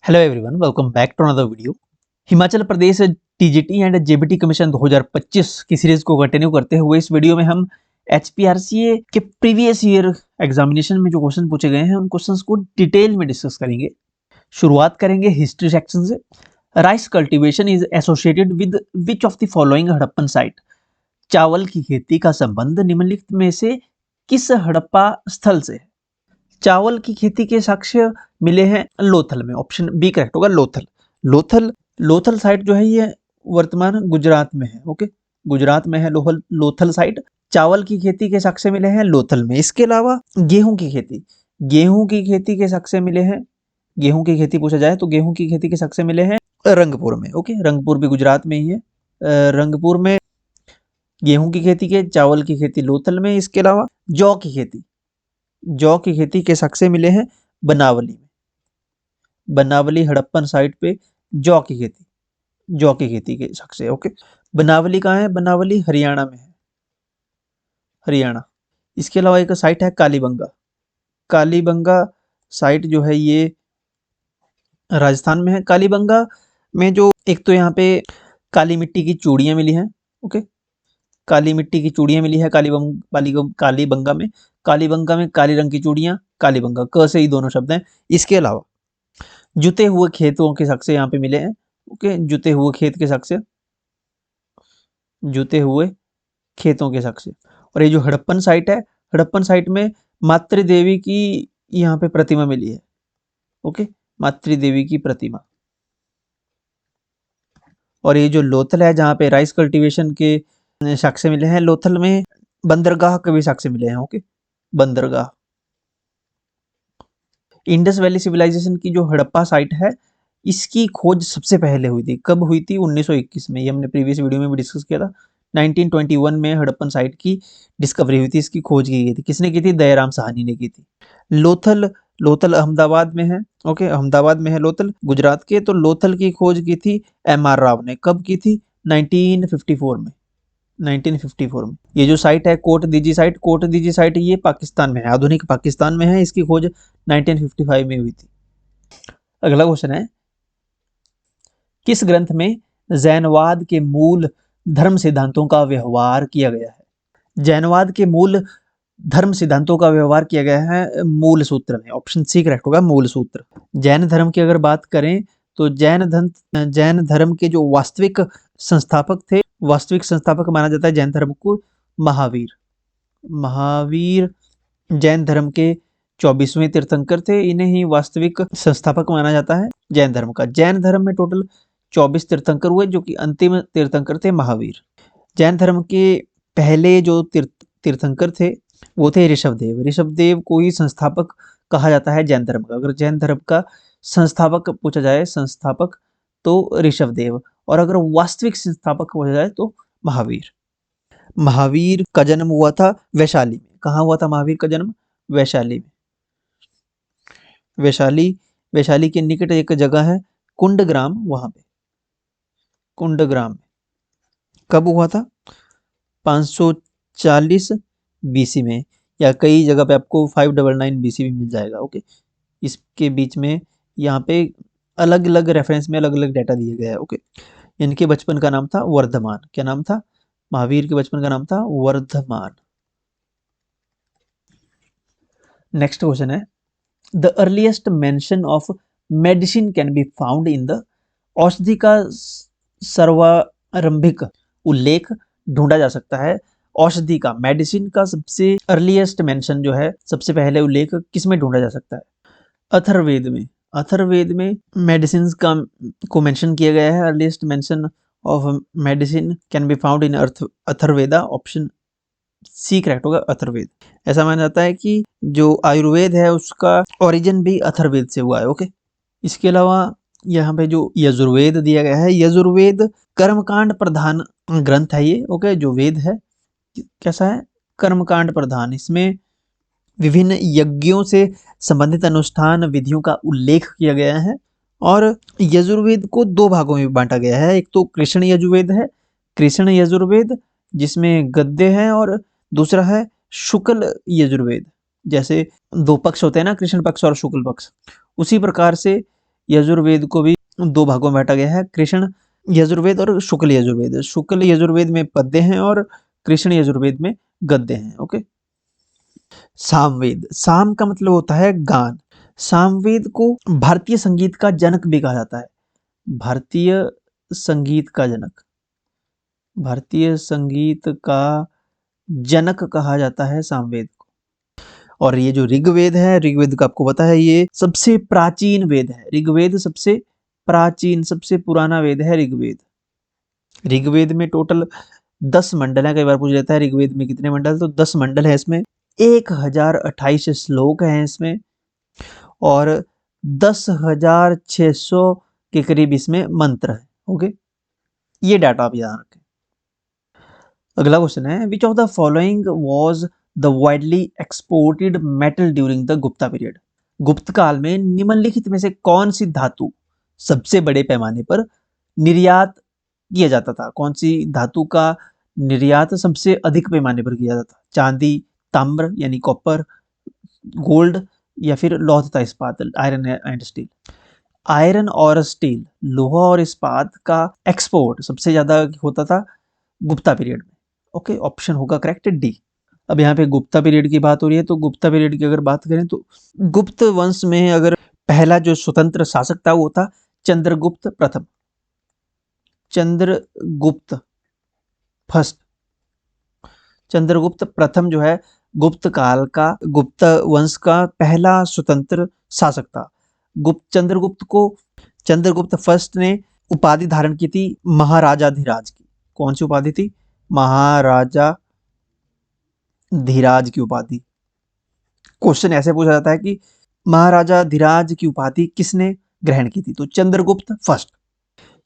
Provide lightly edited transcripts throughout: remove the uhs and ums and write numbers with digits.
Hello everyone, welcome back to another video. Himachal Pradesh TGT and JBT commission 2025 की series को continue करते हुए इस वीडियो में हम एचपीआरसीए के प्रीवियस ईयर एग्जामिनेशन में जो क्वेश्चन पूछे गए हैं उन क्वेश्चंस को डिटेल में डिस्कस करेंगे। शुरुआत करेंगे हिस्ट्री सेक्शन से। Rice cultivation is associated with which of the following Harappan site. चावल की खेती का संबंध निम्नलिखित में से किस हड़प्पा स्थल से है? चावल की खेती के साक्ष्य मिले हैं लोथल में। ऑप्शन बी करेक्ट होगा, लोथल। लोथल साइट जो है ये वर्तमान गुजरात में है। ओके, गुजरात में है लोथल साइट। चावल की खेती के साक्ष्य मिले हैं लोथल में। इसके अलावा गेहूं की खेती के साक्ष्य मिले हैं। गेहूं की खेती पूछा जाए तो गेहूं की खेती के साक्ष्य मिले हैं रंगपुर में। ओके, रंगपुर भी गुजरात में ही है। रंगपुर में गेहूं की खेती के, चावल की खेती लोथल में। इसके अलावा जौ की खेती के साक्ष्य मिले हैं बनावली में। बनावली हड़प्पन साइट पे जौ की खेती के साक्ष्य। ओके, बनावली कहाँ है? बनावली हरियाणा में है, हरियाणा। इसके अलावा एक साइट है कालीबंगा साइट जो है ये राजस्थान में है। कालीबंगा में जो एक तो यहाँ पे काली मिट्टी की चूड़ियां मिली हैं। ओके, काली मिट्टी की चूड़ियां मिली है कालीबंगा में। कालीबंगा में काली रंग की चूड़ियां, कालीबंगा क से ही दोनों शब्द हैं। इसके अलावा जुते हुए खेतों के साक्ष्य यहाँ पे मिले हैं। ओके, जुते हुए खेतों के साक्ष्य। और ये जो हड़प्पन साइट है, हड़प्पन साइट में मातृदेवी की यहाँ पे प्रतिमा मिली है। ओके, मातृदेवी की प्रतिमा। और ये जो लोथल है जहाँ पे राइस कल्टीवेशन के साक्ष्य मिले हैं, लोथल में बंदरगाह के भी साक्ष्य मिले हैं। ओके, बंदरगाह। इंडस वैली सिविलाइजेशन की जो हड़प्पा साइट है इसकी खोज सबसे पहले हुई थी। कब हुई थी? 1921 में। ये हमने प्रीवियस वीडियो में भी डिस्कस किया था। 1921 में हड़प्पन साइट की डिस्कवरी हुई थी, इसकी खोज की गई थी। किसने की थी? दयाराम साहनी ने की थी। लोथल अहमदाबाद में है। ओके, अहमदाबाद में है लोथल, गुजरात के। तो लोथल की खोज की थी एम.आर. राव ने। कब की थी? 1954 में। 1954 में। ये जो साइट है कोट दीजी साइट ये पाकिस्तान में है, आधुनिक पाकिस्तान में है। इसकी खोज 1955 में हुई थी। अगला क्वेश्चन है, किस ग्रंथ में जैनवाद के मूल धर्म सिद्धांतों का व्यवहार किया गया है? जैनवाद के मूल धर्म सिद्धांतों का व्यवहार किया गया है मूल सूत्र में। ऑप्शन सी करेक्ट होगा, मूल सूत्र। जैन धर्म की अगर बात करें तो जैन धर्म के जो वास्तविक संस्थापक माना जाता है जैन धर्म को महावीर जैन धर्म के 24वें तीर्थंकर थे। इन्हें ही वास्तविक संस्थापक माना जाता है जैन धर्म का। जैन धर्म में टोटल 24 तीर्थंकर हुए, जो कि अंतिम तीर्थंकर थे महावीर। जैन धर्म के पहले जो तीर्थंकर थे वो थे ऋषभदेव को ही संस्थापक कहा जाता है जैन धर्म का। अगर जैन धर्म का संस्थापक पूछा जाए, तो ऋषभदेव। और अगर वास्तविक संस्थापक पूछा जाए तो महावीर का जन्म हुआ था वैशाली में। कहाँ हुआ था महावीर का जन्म? वैशाली में। वैशाली के निकट एक जगह है कुंडग्राम, वहां पे कुंडग्राम में। कब हुआ था? 540 बीसी में, या कई जगह पे आपको 599 बीसी भी मिल जाएगा। ओके, इसके बीच में यहाँ पे अलग अलग रेफरेंस में अलग अलग डाटा दिए गए हैं। ओके, इनके बचपन का नाम था वर्धमान। क्या नाम था? महावीर के बचपन का नाम था वर्धमान। नेक्स्ट क्वेश्चन है, the earliest mention of medicine can be found in the. औषधि का सर्वारंभिक उल्लेख ढूंढा जा सकता है। औषधि का, मेडिसिन का सबसे अर्लीस्ट मेंशन जो है, सबसे पहले उल्लेख किस में ढूंढा जा सकता है? अथर्ववेद में मेडिसिन का को मेंशन किया गया है। Earliest mention of medicine can be found in Atharvaveda. Option C correct होगा, अथर्ववेद। ऐसा माना जाता है कि जो आयुर्वेद है उसका ओरिजिन भी अथर्ववेद से हुआ है। ओके, इसके अलावा यहाँ पे जो यजुर्वेद दिया गया है, यजुर्वेद कर्मकांड प्रधान ग्रंथ है ये। ओके, जो वेद है कैसा है? कर्मकांड प्रधान। इसमें विभिन्न यज्ञों से संबंधित अनुष्ठान विधियों का उल्लेख किया गया है। और यजुर्वेद को दो भागों में बांटा गया है। एक तो कृष्ण यजुर्वेद जिसमें गद्य है, और दूसरा है शुक्ल यजुर्वेद। जैसे दो पक्ष होते हैं ना, कृष्ण पक्ष और शुक्ल पक्ष, उसी प्रकार से यजुर्वेद को भी दो भागों में बांटा गया है, कृष्ण यजुर्वेद और शुक्ल यजुर्वेद। शुक्ल यजुर्वेद में पद्य हैं और कृष्ण यजुर्वेद में गद्य हैं। ओके। सामवेद, साम का मतलब होता है गान। सामवेद को भारतीय संगीत का जनक भी कहा जाता है। भारतीय संगीत का जनक, भारतीय संगीत का जनक कहा जाता है सामवेद को। और ये जो ऋग्वेद है, ऋग्वेद का आपको पता है ये सबसे प्राचीन वेद है। ऋग्वेद सबसे प्राचीन, सबसे पुराना वेद है ऋग्वेद। ऋग्वेद में टोटल 10 मंडल है। कई बार पूछ लेता है ऋग्वेद में कितने मंडल, तो 10 मंडल है इसमें, 1028 श्लोक हैं इसमें, और 10,600 के करीब इसमें मंत्र है। ओके, ये डाटा आप याद रखें। अगला क्वेश्चन है, which of the following was the widely exported metal during the Gupta period. गुप्त काल में निम्नलिखित में से कौन सी धातु सबसे बड़े पैमाने पर निर्यात किया जाता था? कौन सी धातु का निर्यात सबसे अधिक पैमाने पर किया जाता था? चांदी, ताम्र यानी कॉपर, गोल्ड, या फिर लौह तथा इस्पात, आयरन एंड स्टील। आयरन और स्टील, लोहा और इस्पात का एक्सपोर्ट सबसे ज्यादा होता था गुप्ता पीरियड में। ओके, ऑप्शन होगा करेक्ट डी। अब यहाँ पे गुप्ता पीरियड की बात हो रही है, तो गुप्ता पीरियड की अगर बात करें तो गुप्त वंश में अगर पहला जो स्वतंत्र शासक था वो था चंद्रगुप्त प्रथम। चंद्रगुप्त फर्स्ट, चंद्रगुप्त प्रथम जो है गुप्त काल का, गुप्त वंश का पहला स्वतंत्र शासक था। चंद्रगुप्त को चंद्रगुप्त फर्स्ट ने उपाधि धारण की थी महाराजाधिराज की। कौन सी उपाधि थी? महाराजा धीराज की उपाधि। क्वेश्चन ऐसे पूछा जाता है कि महाराजा धीराज की उपाधि किसने ग्रहण की थी? तो चंद्रगुप्त फर्स्ट,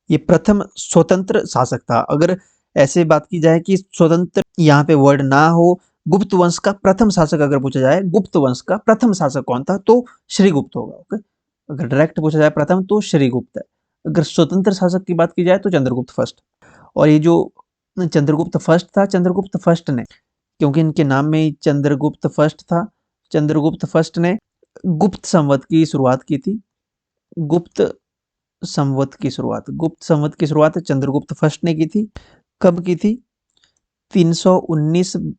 ये प्रथम स्वतंत्र शासक था। अगर ऐसे बात की जाए कि स्वतंत्र यहाँ पे वर्ड ना हो, गुप्त वंश का प्रथम शासक अगर पूछा जाए, गुप्त वंश का प्रथम शासक कौन था, तो श्रीगुप्त होगा। ओके, अगर डायरेक्ट पूछा जाए प्रथम तो श्रीगुप्त है। अगर स्वतंत्र शासक की बात की जाए तो चंद्रगुप्त फर्स्ट। और ये जो चंद्रगुप्त फर्स्ट था, चंद्रगुप्त फर्स्ट ने, क्योंकि इनके नाम में ही चंद्रगुप्त फर्स्ट था, चंद्रगुप्त फर्स्ट ने गुप्त संवत की शुरुआत की थी। गुप्त संवत की शुरुआत चंद्रगुप्त फर्स्ट ने की थी। कब की थी? 319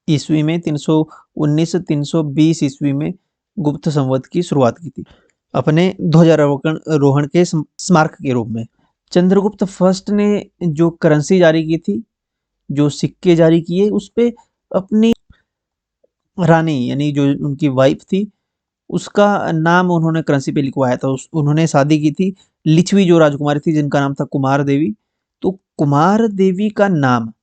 ईस्वी में, 320 ईस्वी में गुप्त संवत की शुरुआत की थी, अपने ध्वजारोहण के स्मारक के रूप में। चंद्रगुप्त फर्स्ट ने जो करेंसी जारी की थी, जो सिक्के जारी किए, उस पे अपनी रानी यानी जो उनकी वाइफ थी उसका नाम उन्होंने करेंसी पे लिखवाया था। उन्होंने शादी की थी लिच्छवी जो राजकुमारी थी जिनका नाम था कुमार देवी, तो कुमार देवी का नाम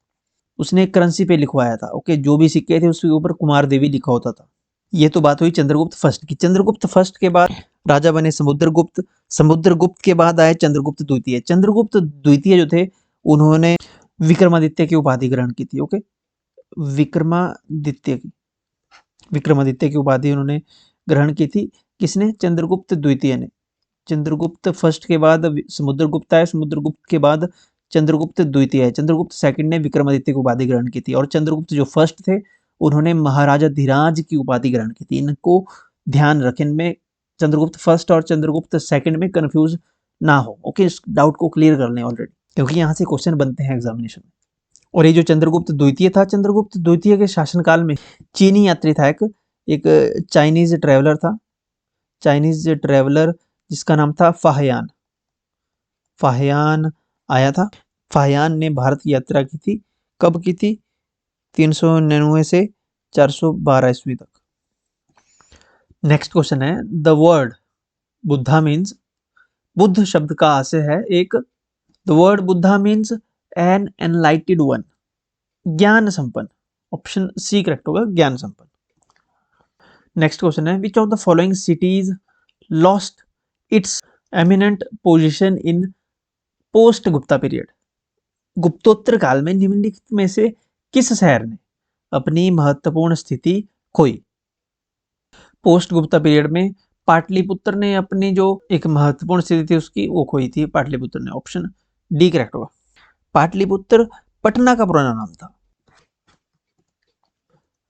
उसने करेंसी पे लिखवाया था। ओके, जो भी सिक्के थे उसके ऊपर कुमार देवी लिखा होता था। ये तो बात हुई चंद्रगुप्त फर्स्ट की। चंद्रगुप्त फर्स्ट के बाद राजा बने समुद्रगुप्त। समुद्रगुप्त के बाद आए चंद्रगुप्त द्वितीय। चंद्रगुप्त द्वितीय जो थे उन्होंने विक्रमादित्य की उपाधि ग्रहण की थी। ओके, विक्रमादित्य की उपाधि उन्होंने ग्रहण की थी। किसने? चंद्रगुप्त द्वितीय ने। चंद्रगुप्त फर्स्ट के बाद समुद्रगुप्त आए, समुद्रगुप्त के बाद चंद्रगुप्त द्वितीय है। चंद्रगुप्त सेकंड ने विक्रमादित्य की उपाधि ग्रहण की थी। और चंद्रगुप्त जो फर्स्ट थे उन्होंने महाराजा धीराज की उपाधि ग्रहण की थी। इनको ध्यान रखें, इनमें चंद्रगुप्त फर्स्ट और चंद्रगुप्त सेकंड में कंफ्यूज ना हो। ओके, इस डाउट को क्लियर कर लें ऑलरेडी, क्योंकि यहाँ से क्वेश्चन बनते हैं एग्जामिनेशन में। और ये जो चंद्रगुप्त द्वितीय था, चंद्रगुप्त द्वितीय के शासनकाल में चीनी यात्री था, एक चाइनीज ट्रेवलर था, चाइनीज ट्रेवलर जिसका नाम था फाहियान। फाहियान आया था। फाहियान ने भारत की यात्रा की थी। कब की थी? 399 से 412 ईस्वी तक। नेक्स्ट क्वेश्चन है, the word Buddha means, Buddha शब्द का आशय है एक, the word Buddha means an enlightened one, ज्ञान संपन्न। ऑप्शन सी करेक्ट होगा, ज्ञान संपन्न। नेक्स्ट क्वेश्चन है, which of the following cities lost its eminent position in post Gupta period. गुप्तोत्तर काल में निम्नलिखित में से किस शहर ने अपनी महत्वपूर्ण स्थिति खोई? पोस्ट गुप्ता पीरियड में पाटलिपुत्र ने अपनी जो एक महत्वपूर्ण स्थिति थी उसकी वो खोई थी, पाटलिपुत्र ने। ऑप्शन डी करेक्ट होगा। पाटलिपुत्र पटना का पुराना नाम था।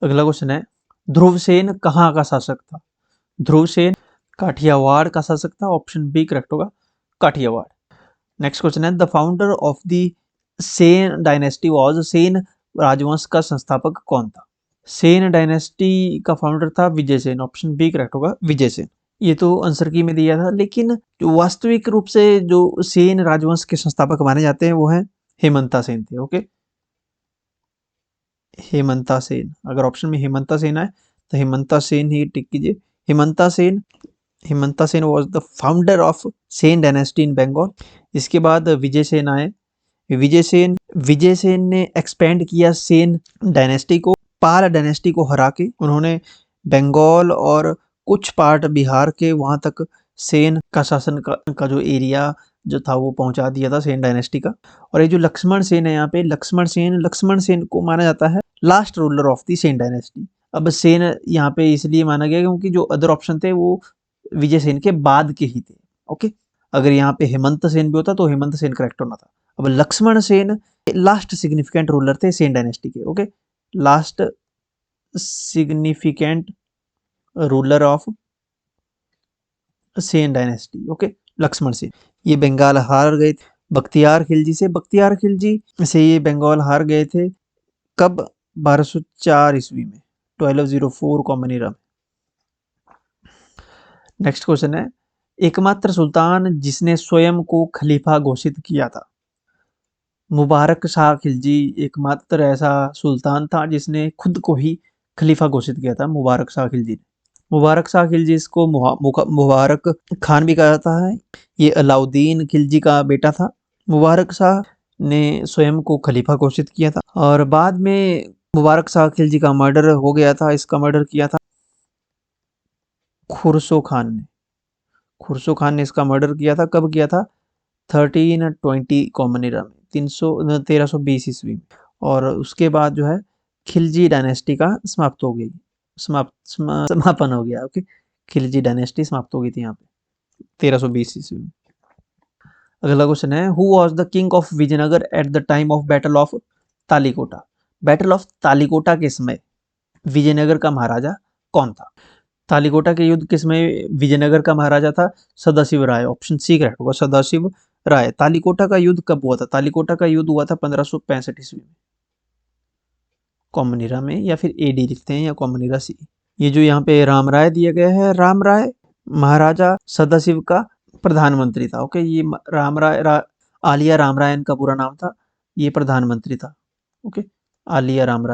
अगला क्वेश्चन है, ध्रुवसेन कहाँ का शासक था? ध्रुवसेन काठियावाड़ का शासक था, ऑप्शन बी करेक्ट होगा, काठियावाड़। नेक्स्ट क्वेश्चन है, the founder of the Sen dynasty was, Sen राजवंश का संस्थापक कौन था? सेन डायनेस्टी का फाउंडर था Vijay Sen, option B correct होगा, विजय सेन। ये तो आंसर की में दिया था, लेकिन जो वास्तविक रूप से जो सेन राजवंश के संस्थापक माने जाते हैं वो है हेमंता सेन थे। ओके, हेमंता सेन, अगर ऑप्शन में हेमंता सेन आए तो हेमंता सेन ही टिक कीजिए। Hemanta Sen was the founder of Sen dynasty in Bengal. इसके बाद विजय सेन आए। विजय सेन ने एक्सपेंड किया सेन डायनेस्टी को, पाल डायनेस्टी को हरा के उन्होंने बंगाल और कुछ पार्ट बिहार के वहां तक सेन का शासन का जो एरिया जो था वो पहुंचा दिया था सेन डायनेस्टी का। और ये जो लक्ष्मण सेन है यहाँ पे, लक्ष्मण सेन को माना जाता है last ruler of the Sen dynasty. अब सेन यहाँ पे इसलिए माना गया क्योंकि जो अदर ऑप्शन थे वो विजय सेन के बाद के ही थे। ओके, अगर यहाँ पे हेमंत सेन भी होता तो हेमंत सेन करेक्ट होना था। अब Lakshman Sen last significant ruler थे सेन डायनेस्टी के। Okay, last significant ruler of Sen dynasty. Okay, Lakshman Sen. ये बंगाल हार गए थे बख्तियार खिलजी से। बख्तियार खिलजी से ये बंगाल हार गए थे कब? 1204 ईस्वी में, 1204 कॉमन एरा में। नेक्स्ट क्वेश्चन है, एकमात्र सुल्तान जिसने स्वयं को खलीफा घोषित किया था? मुबारक शाह खिलजी एकमात्र ऐसा सुल्तान था जिसने खुद को ही खलीफा घोषित किया था, मुबारक शाह खिलजी ने। मुबारक शाह खिलजी, इसको मुबारक खान भी कहा जाता है। ये अलाउद्दीन खिलजी का बेटा था। मुबारक शाह ने स्वयं को खलीफा घोषित किया था और बाद में मुबारक शाह खिलजी का मर्डर हो गया था। इसका मर्डर किया था खुरसो खान ने। खुरसो खान ने इसका मर्डर किया था। कब किया था? 1320 कॉमन एरा में, 1320 ईस्वी में। और उसके बाद जो है खिलजी डायनेस्टी का समापन हो गया। ओके, खिलजी डायनेस्टी समाप्त हो गई थी यहाँ पे 1320 ईस्वी में। अगला क्वेश्चन है, who was the king of Vijayanagar at the time of battle of Talikota? Battle of Talikota के समय विजयनगर का महाराजा कौन था? तालीकोटा के युद्ध के समय विजयनगर का महाराजा था सदाशिव राय, ऑप्शन सी करेक्ट होगा, सदाशिव राय। तालीकोटा का युद्ध कब हुआ था? तालीकोटा का युद्ध हुआ था 1565 ईस्वी में, कॉमन एरा में, या फिर एडी लिखते हैं या कॉमन एरा सी। ये जो यहाँ पे राम राय दिया गया है, राम राय महाराजा सदाशिव का प्रधानमंत्री था। ओके, ये राम राय आलिया राम राय इनका पूरा नाम था, ये प्रधानमंत्री था। ओके, आलिया राम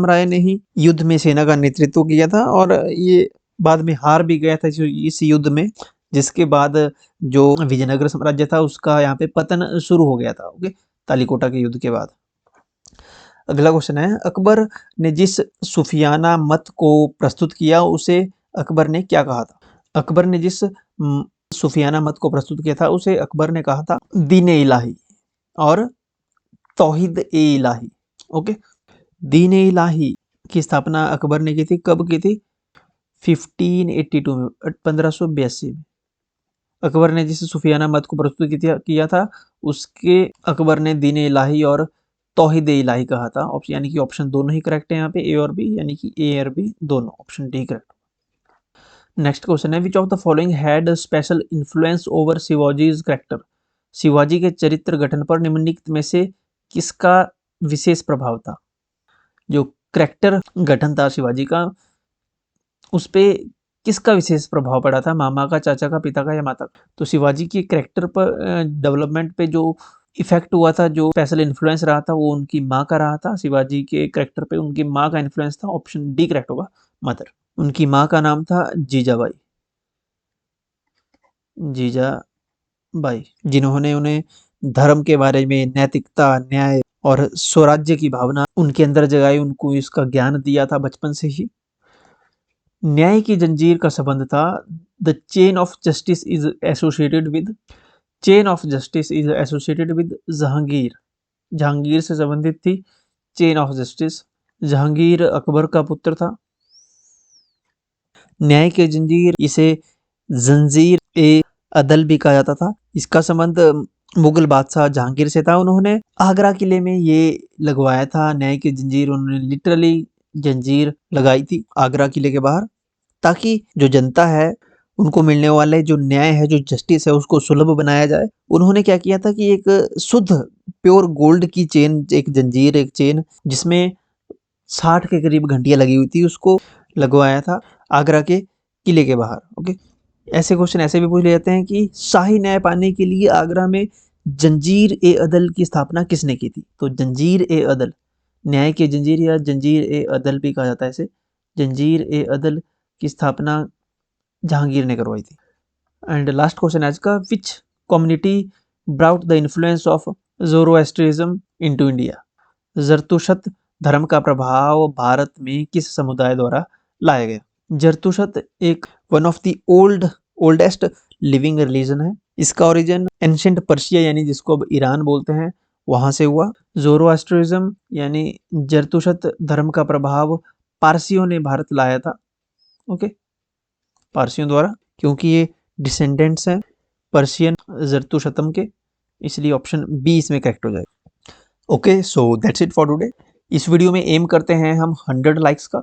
राय ने ही युद्ध में सेना का नेतृत्व किया था और ये बाद में हार भी गया था इस युद्ध में, जिसके बाद जो विजयनगर साम्राज्य था उसका यहाँ पे पतन शुरू हो गया था। ओके, तालीकोटा के युद्ध के बाद। अगला क्वेश्चन है, अकबर ने जिस सूफियाना मत को प्रस्तुत किया उसे अकबर ने क्या कहा था? अकबर ने जिस सूफियाना मत को प्रस्तुत किया था उसे अकबर ने कहा था दीन ए इलाही और तौहीद ए इलाही। ओके, दीन ए इलाही की स्थापना अकबर ने की थी। कब की थी? 1582 में, 1582 में। अकबर ने जिस सूफियाना मत को प्रस्तुत किया था उसके अकबर ने दीन ए इलाही और तौहीद ए इलाही कहा था। यानी कि ऑप्शन दोनों ही करेक्ट है यहाँ पे, ए और बी, यानी कि ए और बी दोनों, option D correct. Next question है, which of the following had special influence over Shivaji's character? Shivaji के चरित्र गठन पर निम्नलिखित में से किसका विशेष प्रभाव था? जो कैरेक्टर गठन था शिवाजी का, उस पे किसका विशेष प्रभाव पड़ा था? मामा का, चाचा का, पिता का या माता का? तो शिवाजी की कैरेक्टर पर डेवलपमेंट पे जो इफेक्ट हुआ था, जो स्पेशल इन्फ्लुएंस रहा था, वो उनकी माँ का रहा था। शिवाजी के कैरेक्टर पे उनकी माँ का इन्फ्लुएंस था, ऑप्शन डी करेक्ट होगा, मदर। उनकी माँ का नाम था जीजाबाई, जिन्होंने उन्हें धर्म के बारे में, नैतिकता, न्याय और स्वराज्य की भावना उनके अंदर जगाई, उनको इसका ज्ञान दिया था बचपन से ही। न्याय की जंजीर का संबंध था, the chain of justice is associated with Jahangir. Jahangir से संबंधित थी chain of justice. Jahangir Akbar का पुत्र था। न्याय की जंजीर, इसे जंजीर ए अदल भी कहा जाता था। इसका संबंध मुगल बादशाह जहांगीर से था। उन्होंने आगरा किले में ये लगवाया था न्याय की जंजीर। उन्होंने लिटरली जंजीर लगाई थी आगरा किले के बाहर, ताकि जो जनता है उनको मिलने वाले जो न्याय है, जो जस्टिस है, उसको सुलभ बनाया जाए। उन्होंने क्या किया था कि एक शुद्ध प्योर गोल्ड की चेन, एक जंजीर, एक चेन जिसमें 60 के करीब घंटियां लगी हुई थी, उसको लगवाया था आगरा के किले के बाहर। ओके, ऐसे क्वेश्चन ऐसे भी पूछ ले जाते हैं कि शाही न्याय पाने के लिए आगरा में जंजीर ए अदल की स्थापना किसने की थी? तो जंजीर ए अदल, न्याय की जंजीर या जंजीर ए अदल भी कहा जाता है इसे, जंजीर ए अदल की स्थापना जहांगीर ने करवाई थी। एंड लास्ट क्वेश्चन आज का, which community brought the influence of Zoroastrianism into India? जरतुशत धर्म का प्रभाव भारत में किस समुदाय द्वारा लाया गया? जरतुशत एक one of the oldest living religion है। इसका ओरिजिन एंशिएंट पर्शिया यानी जिसको अब ईरान बोलते हैं वहां से हुआ। ज़ोरोएस्ट्रिज्म यानी जरतुशत धर्म का प्रभाव पारसियों ने भारत लाया था। ओके, पारसियों द्वारा, क्योंकि ये डिसेंडेंट्स हैं पर्शियन जरतुशतम के, इसलिए ऑप्शन बी इसमें करेक्ट हो जाएगा। Okay, so that's it for today. इस वीडियो में एम करते हैं हम 100 लाइक्स का।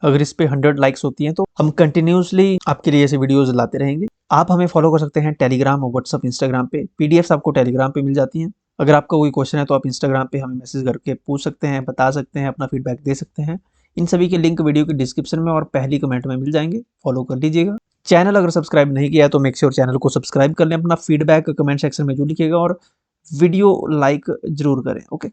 अगर इस पे 100 लाइक्स होती हैं तो हम कंटिन्यूसली आपके लिए ऐसे वीडियोस लाते रहेंगे। आप हमें फॉलो कर सकते हैं टेलीग्राम, व्हाट्सअप, इंस्टाग्राम पे। पीडीएफ्स आपको टेलीग्राम पे मिल जाती हैं। अगर आपका कोई क्वेश्चन है तो आप इंस्टाग्राम पे हमें मैसेज करके पूछ सकते हैं, बता सकते हैं, अपना फीडबैक दे सकते हैं। इन सभी के लिंक वीडियो के डिस्क्रिप्शन में और पहली कमेंट में मिल जाएंगे, फॉलो कर लीजिएगा। चैनल अगर सब्सक्राइब नहीं किया है तो मेक श्योर चैनल को सब्सक्राइब कर लें। अपना फीडबैक कमेंट सेक्शन में जो लिखिएगा और वीडियो लाइक जरूर करें। ओके।